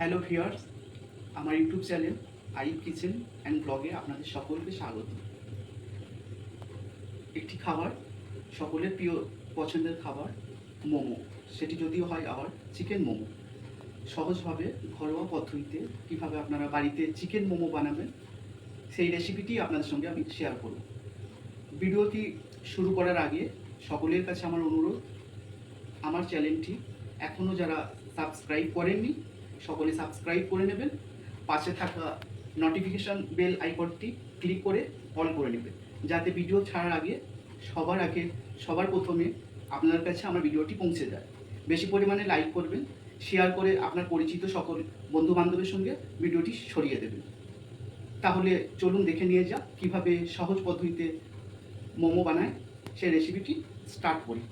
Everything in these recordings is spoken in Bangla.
হ্যালো ভিউয়ার্স, আমার YouTube channel Arif kitchen and ব্লগে আপনাদের সকলকে স্বাগত। একটি খাবার সকলের প্রিয় পছন্দের খাবার মোমো, সেটি যদিও হয় আবার চিকেন মোমো। সহজভাবে ঘরোয়া পদ্ধতিতে কীভাবে আপনারা বাড়িতে চিকেন মোমো বানাবেন সেই রেসিপিটি আপনাদের সঙ্গে আমি শেয়ার করব। ভিডিওটি শুরু করার আগে সকলের কাছে আমার অনুরোধ, আমার চ্যানেলটি এখনও যারা সাবস্ক্রাইব করেননি সকলে সাবস্ক্রাইব করে নেবেন। পাশে থাকা নোটিফিকেশান বেল আইকনটি ক্লিক করে অল করে নেবেন, যাতে ভিডিও ছাড়ার আগে সবার প্রথমে আপনার কাছে আমার ভিডিওটি পৌঁছে যায়। বেশি পরিমাণে লাইক করবেন, শেয়ার করে আপনার পরিচিত সকল বন্ধুবান্ধবের সঙ্গে ভিডিওটি ছড়িয়ে দেবেন। তাহলে চলুন দেখে নিয়ে যাক কীভাবে সহজ পদ্ধতিতে মোমো বানায় সেই রেসিপিটি স্টার্ট করি।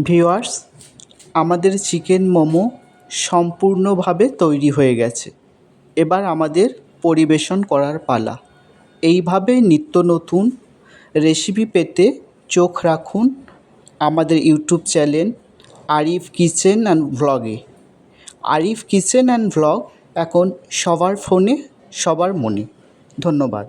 ভিউয়ার্স, আমাদের চিকেন মোমো সম্পূর্ণভাবে তৈরি হয়ে গেছে। এবার আমাদের পরিবেশন করার পালা। এইভাবে নিত্য নতুন রেসিপি পেতে চোখ রাখুন আমাদের YouTube channel Arif kitchen and ব্লগে। আরিফ কিচেন অ্যান্ড ব্লগ এখন সবার ফোনে, সবার মনে। ধন্যবাদ।